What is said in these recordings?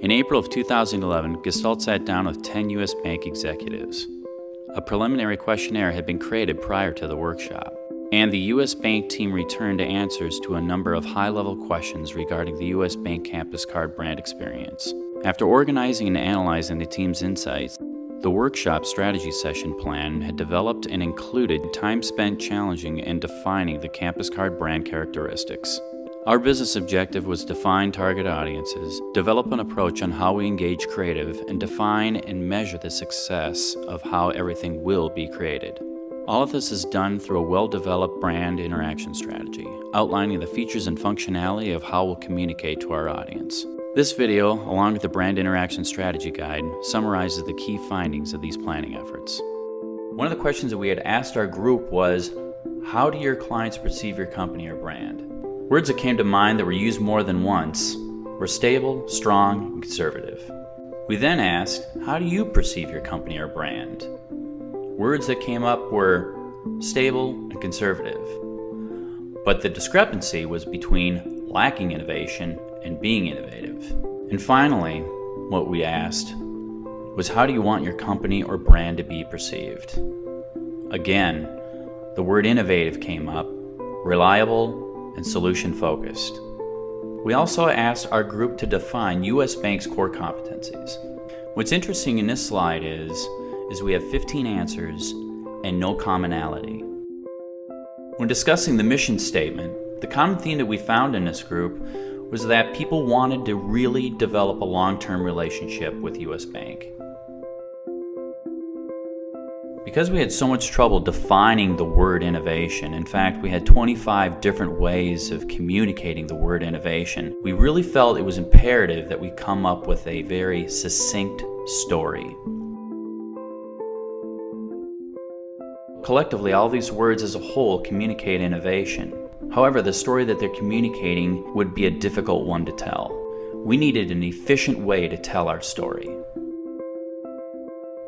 In April of 2011, Gestalt sat down with 10 U.S. Bank executives. A preliminary questionnaire had been created prior to the workshop, and the U.S. Bank team returned answers to a number of high-level questions regarding the U.S. Bank Campus Card brand experience. After organizing and analyzing the team's insights, the workshop strategy session plan had developed and included time spent challenging and defining the Campus Card brand characteristics. Our business objective was to define target audiences, develop an approach on how we engage creative, and define and measure the success of how everything will be created. All of this is done through a well-developed brand interaction strategy, outlining the features and functionality of how we'll communicate to our audience. This video, along with the brand interaction strategy guide, summarizes the key findings of these planning efforts. One of the questions that we had asked our group was, how do your clients perceive your company or brand? Words that came to mind that were used more than once were stable, strong, and conservative. We then asked, how do you perceive your company or brand? Words that came up were stable and conservative. But the discrepancy was between lacking innovation and being innovative. And finally, what we asked was, how do you want your company or brand to be perceived? Again, the word innovative came up, reliable, and solution-focused. We also asked our group to define U.S. Bank's core competencies. What's interesting in this slide is we have 15 answers and no commonality. When discussing the mission statement, the common theme that we found in this group was that people wanted to really develop a long-term relationship with U.S. Bank. Because we had so much trouble defining the word innovation, in fact we had 25 different ways of communicating the word innovation, we really felt it was imperative that we come up with a very succinct story. Collectively, all these words as a whole communicate innovation. However, the story that they're communicating would be a difficult one to tell. We needed an efficient way to tell our story.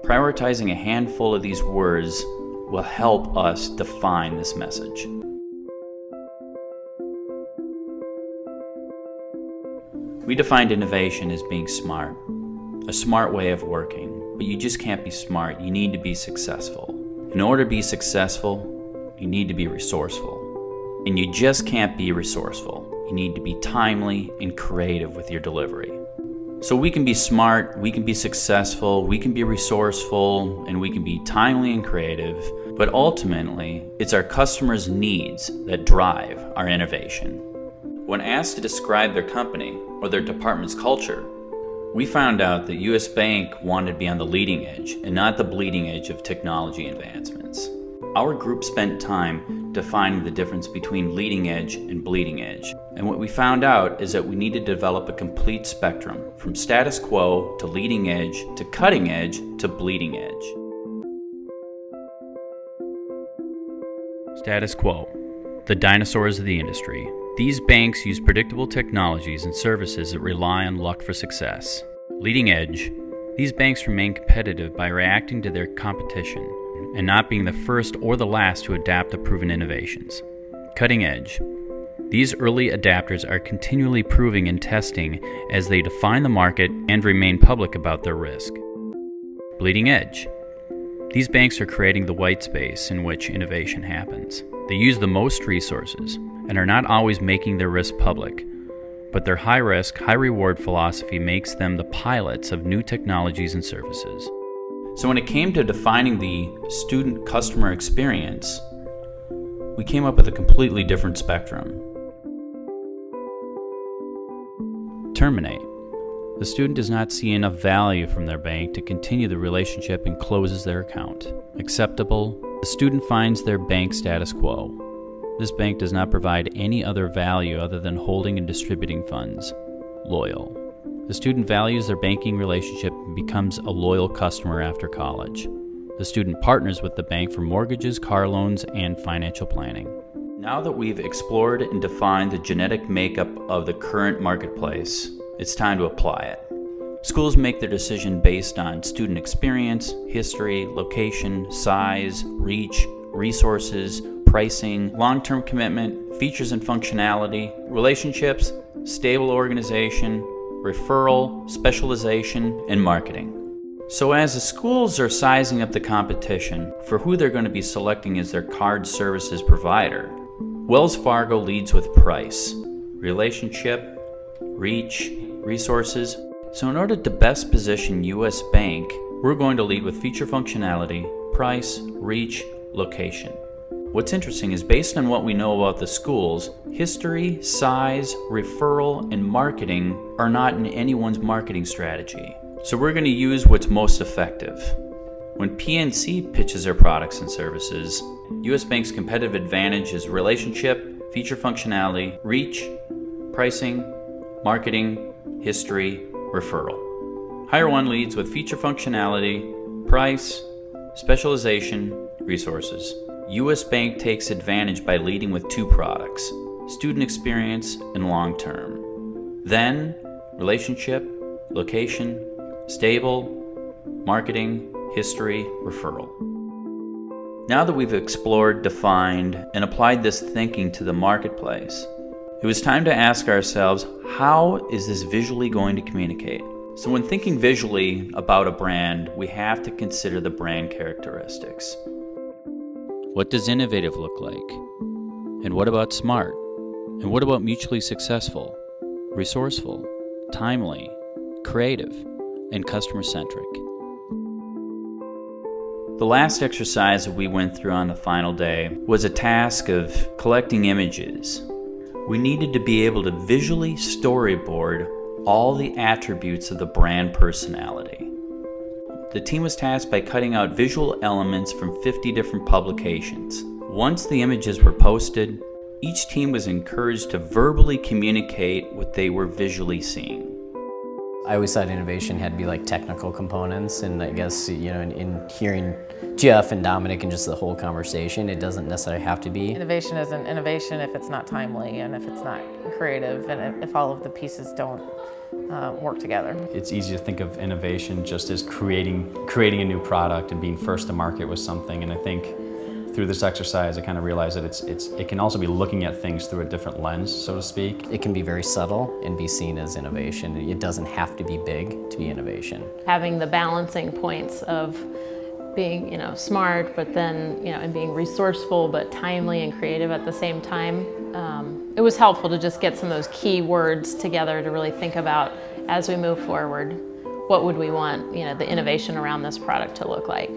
Prioritizing a handful of these words will help us define this message. We defined innovation as being smart, a smart way of working, but you just can't be smart, you need to be successful. In order to be successful, you need to be resourceful. And you just can't be resourceful, you need to be timely and creative with your delivery. So we can be smart, we can be successful, we can be resourceful, and we can be timely and creative, but ultimately, it's our customers' needs that drive our innovation. When asked to describe their company or their department's culture, we found out that U.S. Bank wanted to be on the leading edge and not the bleeding edge of technology advancements. Our group spent time defining the difference between leading edge and bleeding edge. And what we found out is that we need to develop a complete spectrum from status quo to leading edge to cutting edge to bleeding edge. Status quo, the dinosaurs of the industry. These banks use predictable technologies and services that rely on luck for success. Leading edge, these banks remain competitive by reacting to their competition and not being the first or the last to adapt to proven innovations. Cutting edge, these early adapters are continually proving and testing as they define the market and remain public about their risk. Bleeding edge, these banks are creating the white space in which innovation happens. They use the most resources and are not always making their risk public, but their high-risk, high-reward philosophy makes them the pilots of new technologies and services. So when it came to defining the student-customer experience, we came up with a completely different spectrum. Terminate. The student does not see enough value from their bank to continue the relationship and closes their account. Acceptable. The student finds their bank status quo. This bank does not provide any other value other than holding and distributing funds. Loyal. The student values their banking relationship and becomes a loyal customer after college. The student partners with the bank for mortgages, car loans, and financial planning. Now that we've explored and defined the genetic makeup of the current marketplace, it's time to apply it. Schools make their decision based on student experience, history, location, size, reach, resources, pricing, long-term commitment, features and functionality, relationships, stable organization, referral, specialization, and marketing. So as the schools are sizing up the competition for who they're going to be selecting as their card services provider, Wells Fargo leads with price, relationship, reach, resources. So in order to best position US Bank, we're going to lead with feature functionality, price, reach, location. What's interesting is based on what we know about the schools, history, size, referral, and marketing are not in anyone's marketing strategy. So we're going to use what's most effective. When PNC pitches their products and services, US Bank's competitive advantage is relationship, feature functionality, reach, pricing, marketing, history, referral. Hire One leads with feature functionality, price, specialization, resources. US Bank takes advantage by leading with two products, student experience and long-term. Then, relationship, location, stable, marketing, history, referral. Now that we've explored, defined, and applied this thinking to the marketplace, it was time to ask ourselves, how is this visually going to communicate? So when thinking visually about a brand, we have to consider the brand characteristics. What does innovative look like? And what about smart? And what about mutually successful, resourceful, timely, creative, and customer-centric? The last exercise that we went through on the final day was a task of collecting images. We needed to be able to visually storyboard all the attributes of the brand personality. The team was tasked by cutting out visual elements from 50 different publications. Once the images were posted, each team was encouraged to verbally communicate what they were visually seeing. I always thought innovation had to be like technical components, and I guess, you know, in hearing Jeff and Dominic and just the whole conversation, it doesn't necessarily have to be. Innovation isn't innovation if it's not timely and if it's not creative and if all of the pieces don't work together. It's easy to think of innovation just as creating a new product and being first to market with something, and I think through this exercise I kind of realized that it can also be looking at things through a different lens, so to speak. It can be very subtle and be seen as innovation. It doesn't have to be big to be innovation. Having the balancing points of being, you know, smart, but then, you know, and being resourceful but timely and creative at the same time. It was helpful to just get some of those key words together to really think about, as we move forward, what would we want, you know, the innovation around this product to look like.